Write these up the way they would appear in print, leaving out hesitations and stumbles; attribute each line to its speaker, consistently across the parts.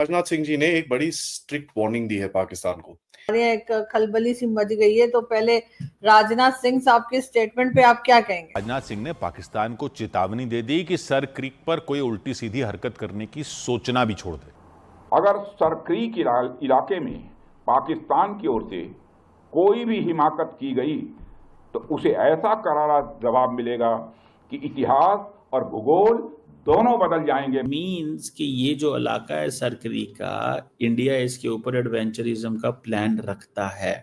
Speaker 1: राजनाथ सिंह जी ने एक बड़ी स्ट्रिक्ट वार्निंग दी है पाकिस्तान को।
Speaker 2: एक खलबली सी मच गई है, तो पहले राजनाथ सिंह साहब के स्टेटमेंट पे आप क्या कहेंगे?
Speaker 3: राजनाथ सिंह ने पाकिस्तान को चेतावनी दे दी कि सर क्रीक पर कोई उल्टी सीधी हरकत करने की सोचना भी छोड़ दे।
Speaker 4: अगर सर क्रीक इलाके में पाकिस्तान की ओर से कोई भी हिमाकत की गई तो उसे ऐसा करारा जवाब मिलेगा कि इतिहास और भूगोल दोनों बदल जाएंगे।
Speaker 5: मीन्स कि ये जो इलाका है सर क्रीक का, इंडिया इसके ऊपर एडवेंचरिज्म का प्लान रखता है।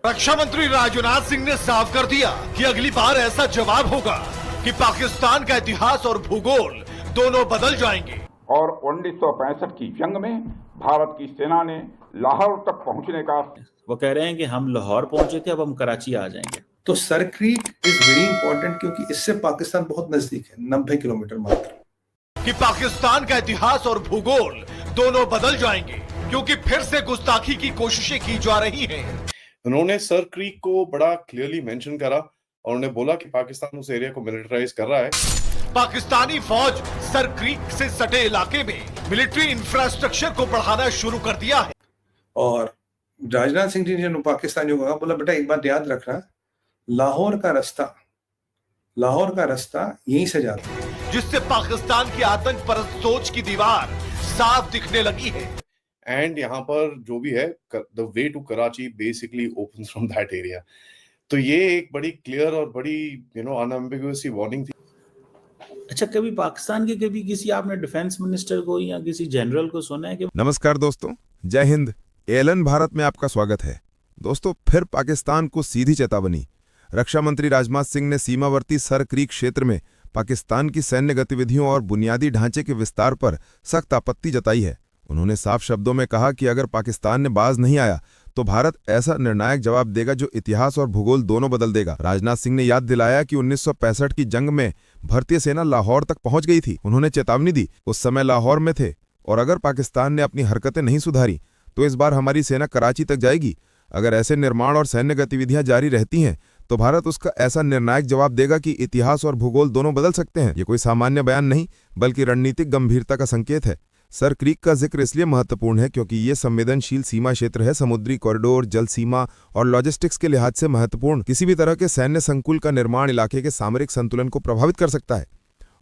Speaker 6: रक्षा मंत्री राजनाथ सिंह ने साफ कर दिया कि अगली बार ऐसा जवाब होगा कि पाकिस्तान का इतिहास और भूगोल दोनों बदल जाएंगे।
Speaker 4: और 1965 की जंग में भारत की सेना ने लाहौर तक पहुंचने का,
Speaker 5: वो कह रहे हैं कि हम लाहौर पहुंचे थे, अब हम कराची आ जाएंगे।
Speaker 7: तो sir creek is very important क्योंकि इससे पाकिस्तान बहुत नजदीक है, 90 किलोमीटर मात्र।
Speaker 6: कि पाकिस्तान का इतिहास और भूगोल दोनों बदल जाएंगे क्योंकि फिर से गुस्ताखी की कोशिशें की जा रही हैं।
Speaker 1: उन्होंने सर क्रीक को बड़ा क्लियरली मेंशन करा और उन्होंने बोला कि पाकिस्तान उस एरिया को मिलिटराइज कर रहा है।
Speaker 6: पाकिस्तानी फौज सर क्रीक से सटे इलाके में मिलिट्री इंफ्रास्ट्रक्चर को बढ़ाना शुरू कर दिया है।
Speaker 7: और राजनाथ सिंह जी ने पाकिस्तानियों को कहा, बोला बेटा एक बात याद रखना, लाहौर का रास्ता यहीं से जाता है,
Speaker 6: जिससे पाकिस्तान की आतंक परस्त सोच की दीवार साफ दिखने लगी है।
Speaker 1: एंड यहाँ पर जो भी है, the way to Karachi basically opens from that area. तो ये एक बड़ी क्लियर और बड़ी अनएम्बिगुअस वार्निंग थी।
Speaker 5: अच्छा, कभी पाकिस्तान के कभी किसी आपने डिफेंस मिनिस्टर को या किसी जनरल को सुना है कि?
Speaker 8: नमस्कार दोस्तों, जय हिंद। एलन भारत में आपका स्वागत है। दोस्तों, फिर पाकिस्तान को सीधी चेतावनी। रक्षा मंत्री राजनाथ सिंह ने सीमावर्ती सर क्रीक क्षेत्र में पाकिस्तान की सैन्य गतिविधियों और बुनियादी ढांचे के विस्तार पर सख्त आपत्ति जताई है। उन्होंने साफ शब्दों में कहा कि अगर पाकिस्तान ने बाज नहीं आया तो भारत ऐसा निर्णायक जवाब देगा जो इतिहास और भूगोल दोनों बदल देगा। राजनाथ सिंह ने याद दिलाया कि 1965 की जंग में भारतीय सेना लाहौर तक पहुंच गई थी। उन्होंने चेतावनी दी, उस समय लाहौर में थे, और अगर पाकिस्तान ने अपनी हरकतें नहीं सुधारी तो इस बार हमारी सेना कराची तक जाएगी। अगर ऐसे निर्माण और सैन्य गतिविधियां जारी रहती हैं तो भारत उसका ऐसा निर्णायक जवाब देगा कि इतिहास और भूगोल दोनों बदल सकते हैं। ये कोई सामान्य बयान नहीं बल्कि रणनीतिक गंभीरता का संकेत है। सर क्रीक का जिक्र इसलिए महत्वपूर्ण है क्योंकि ये संवेदनशील सीमा क्षेत्र है। समुद्री कॉरिडोर, जल सीमा और लॉजिस्टिक्स के लिहाज से महत्वपूर्ण किसी भी तरह के सैन्य संकुल का निर्माण इलाके के सामरिक संतुलन को प्रभावित कर सकता है।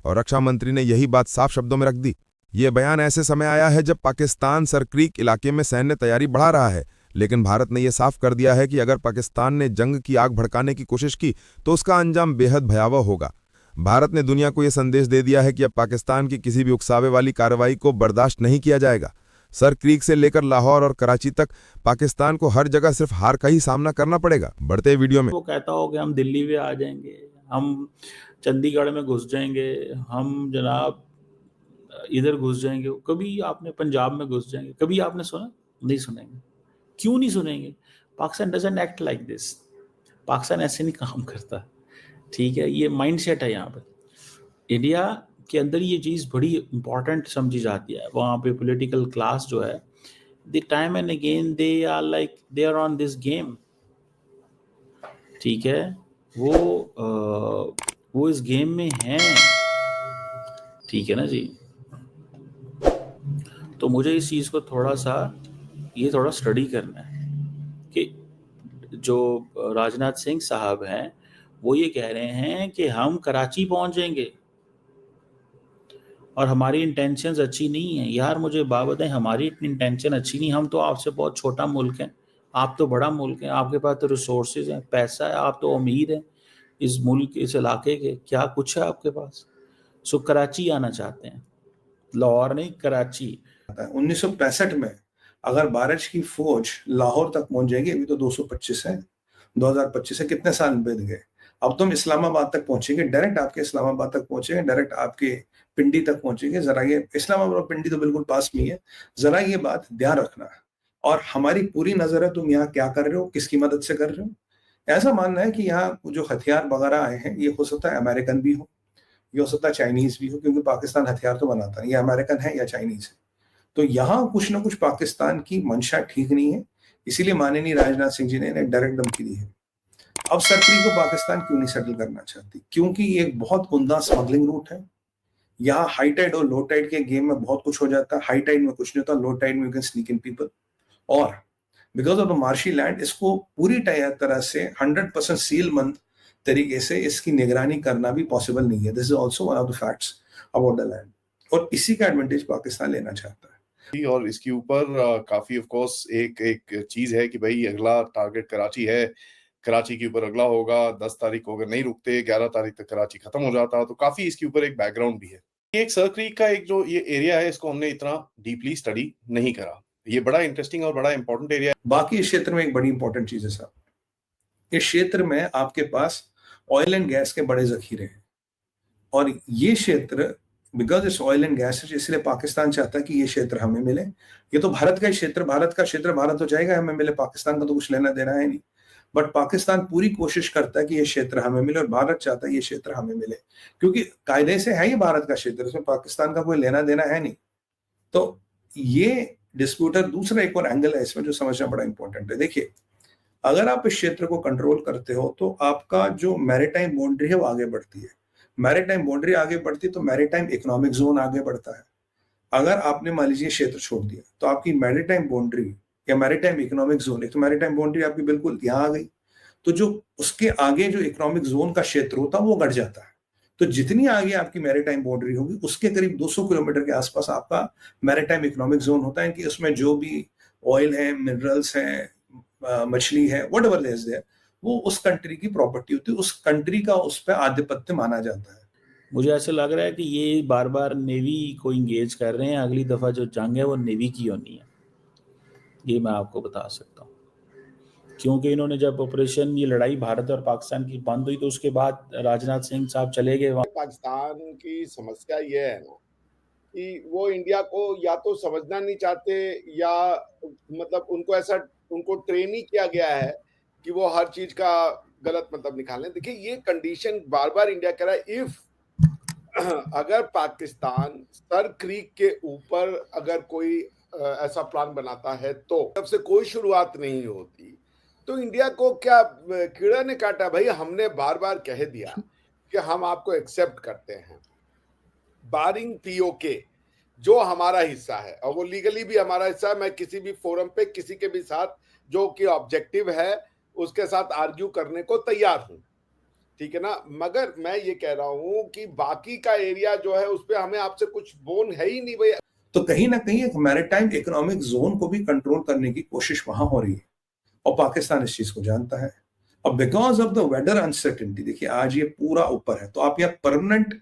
Speaker 8: और रक्षा मंत्री ने यही बात साफ शब्दों में रख दी। ये बयान ऐसे समय आया है जब पाकिस्तान सर क्रीक इलाके में सैन्य तैयारी बढ़ा रहा है, लेकिन भारत ने यह साफ कर दिया है कि अगर पाकिस्तान ने जंग की आग भड़काने की कोशिश की तो उसका अंजाम बेहद भयावह होगा। भारत ने दुनिया को यह संदेश दे दिया है कि अब पाकिस्तान की किसी भी उकसावे वाली कार्रवाई को बर्दाश्त नहीं किया जाएगा। सर क्रीक से लेकर लाहौर और कराची तक पाकिस्तान को हर जगह सिर्फ हार का ही सामना करना पड़ेगा। बढ़ते वीडियो में
Speaker 5: वो कहता हो कि हम दिल्ली में आ जाएंगे, हम चंडीगढ़ में घुस जाएंगे, हम जनाब इधर घुस जाएंगे, कभी आपने पंजाब में घुस जाएंगे, कभी आपने सुना? नहीं सुनेंगे। क्यों नहीं सुनेंगे? Pakistan doesn't act like this. Pakistan ऐसे नहीं काम करता, ठीक है? ये माइंडसेट है यहाँ पे। इंडिया के अंदर ये चीज़ बड़ी इंपॉर्टेंट समझी जाती है। वहाँ पे पॉलिटिकल क्लास जो है, the time and again they are on this game, ठीक है? वो इस गेम में हैं, ठीक है ना जी? तो मुझे इस चीज़ को थोड़ा स्टडी करना है कि जो राजनाथ सिंह साहब हैं वो ये कह रहे हैं कि हम कराची पहुंचेंगे और हमारी इंटेंशंस अच्छी नहीं है। यार मुझे बात बताएं, हमारी इंटेंशन अच्छी नहीं। हम तो आपसे बहुत छोटा मुल्क है, आप तो बड़ा मुल्क है, आपके पास तो रिसोर्सेज हैं, पैसा है, आप तो अमीर हैं इस मुल्क, इस इलाके के, क्या कुछ है आपके पास। सो कराची आना चाहते हैं, लाहौर नहीं, कराची।
Speaker 7: 1965 में अगर भारत की फौज लाहौर तक पहुंच जाएगी, अभी तो 225 है, 2025 है, कितने साल बीत गए। अब तुम इस्लामाबाद तक पहुंचेंगे, डायरेक्ट आपके इस्लामाबाद तक पहुंचेंगे, डायरेक्ट आपके पिंडी तक पहुंचेंगे। जरा ये इस्लामाबाद और पिंडी तो बिल्कुल पास में है, जरा ये बात ध्यान रखना। और हमारी पूरी नजर है तुम यहाँ क्या कर रहे हो, किसकी मदद से कर रहे हो। ऐसा मानना है कि यहाँ जो हथियार वगैरह आए हैं ये हो सकता है अमेरिकन भी हो, ये हो सकता है चाइनीज भी हो, क्योंकि पाकिस्तान हथियार तो बनाता है, ये अमेरिकन है या चाइनीज है। तो यहाँ कुछ ना कुछ पाकिस्तान की मंशा ठीक नहीं है, इसीलिए माननीय राजनाथ सिंह जी ने इन्हें डायरेक्ट धमकी दी है। अब सर क्रीक को पाकिस्तान क्यों नहीं सेटल करना चाहती? क्योंकि ये एक बहुत उम्दा स्मगलिंग रूट है, यहाँ हाई टाइड और लो टाइड के गेम में बहुत कुछ हो जाता है। हाई टाइड में कुछ नहीं होता, लो टाइड में you can sneak in people. और because of the marshy land इसको पूरी तरह से 100% सीलबंद तरीके से इसकी निगरानी करना भी पॉसिबल नहीं है। This is also one of the facts about the land, और इसी का एडवांटेज पाकिस्तान लेना चाहता है।
Speaker 1: और इसके ऊपर काफी ऑफ कोर्स एक चीज है कि भाई अगला टारगेट कराची है, कराची के ऊपर अगला होगा 10 तारीख को, अगर नहीं रुकते 11 तारीख तक कराची खत्म हो जाता, तो काफी इसके ऊपर एक बैकग्राउंड भी है। ये एक सर क्रीक का एक जो ये एरिया है, इसको हमने इतना डीपली स्टडी नहीं करा। ये बड़ा इंटरेस्टिंग और बड़ा इंपॉर्टेंट एरिया है।
Speaker 7: बाकी इस क्षेत्र में एक बड़ी इंपॉर्टेंट चीज है साहब, इस क्षेत्र में आपके पास ऑयल एंड गैस के बड़े जखीरे हैं, और ये क्षेत्र because it's oil and gas, इसलिए पाकिस्तान चाहता है कि ये क्षेत्र हमें मिले। ये तो भारत का क्षेत्र, भारत तो चाहेगा हमें मिले, पाकिस्तान का तो कुछ लेना देना है नहीं, बट पाकिस्तान पूरी कोशिश करता है कि ये क्षेत्र हमें मिले, और भारत चाहता है ये क्षेत्र हमें मिले, क्योंकि कायदे से है ये भारत का क्षेत्र, इसमें पाकिस्तान का कोई लेना देना है नहीं। तो ये डिस्प्यूटर दूसरा एक और एंगल है इसमें जो समझना बड़ा इंपॉर्टेंट है। देखिए, अगर आप इस क्षेत्र को कंट्रोल करते हो तो आपका जो मैरीटाइम बाउंड्री है वो आगे बढ़ती है। मैरीटाइम बाउंड्री आगे बढ़ती है तो मैरीटाइम इकोनॉमिक जोन आगे बढ़ता है। अगर आपने मान लीजिए क्षेत्र छोड़ दिया तो आपकी मैरीटाइम बाउंड्री या मैरीटाइम इकोनॉमिक जोन, एक तो मैरीटाइम बाउंड्री आपकी बिल्कुल यहाँ आ गई, तो जो उसके आगे जो इकोनॉमिक जोन का क्षेत्र होता है वो घट जाता है। तो जितनी आगे आपकी मैरीटाइम बाउंड्री होगी उसके करीब 200 किलोमीटर के आसपास आपका मैरीटाइम इकोनॉमिक जोन होता है, कि उसमें जो भी ऑयल है, मिनरल्स हैं, मछली है, व्हाटएवर देयर इज देयर, वो उस कंट्री की प्रॉपर्टी होती है, उस कंट्री का उस पर आधिपत्य माना जाता है।
Speaker 5: मुझे ऐसा लग रहा है कि ये बार बार नेवी को इंगेज कर रहे हैं, अगली दफा जो जंग है वो नेवी की होनी है, ये मैं आपको बता सकता हूँ। क्योंकि इन्होंने जब ऑपरेशन, ये लड़ाई भारत और पाकिस्तान की बंद हुई तो उसके बाद राजनाथ सिंह साहब चले गए वहाँ।
Speaker 9: पाकिस्तान की समस्या ये है ना कि वो इंडिया को या तो समझना नहीं चाहते, या मतलब उनको ट्रेन ही किया गया है कि वो हर चीज का गलत मतलब निकालें। देखिए, ये कंडीशन बार बार इंडिया कह रहा है, इफ अगर पाकिस्तान सर क्रीक के ऊपर अगर कोई ऐसा प्लान बनाता है तो तब से कोई शुरुआत नहीं होती, तो इंडिया को क्या कीड़ा ने काटा? भाई, हमने बार बार कह दिया कि हम आपको एक्सेप्ट करते हैं, बारिंग पीओके जो हमारा हिस्सा है, और वो लीगली भी हमारा हिस्सा है। मैं किसी भी फोरम पे किसी के भी साथ जो कि ऑब्जेक्टिव है उसके साथ आर्ग्यू करने को तैयार हूं, ठीक है ना। मगर मैं ये कह रहा हूं कि बाकी का एरिया जो है उस पर हमें आपसे कुछ बोन है ही नहीं भाई।
Speaker 7: तो कहीं ना कहीं एक मैरीटाइम इकोनॉमिक जोन को भी कंट्रोल करने की कोशिश वहां हो रही है, और पाकिस्तान इस चीज को जानता है। और because of the weather uncertainty, देखिए आज ये पूरा ऊपर है, तो आप यहाँ परमानेंट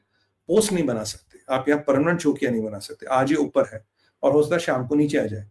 Speaker 7: पोस्ट नहीं बना सकते, आप यहाँ परमानेंट चौकियां नहीं बना सकते। आज ये ऊपर है और हो सकता है शाम को नीचे आ जाए।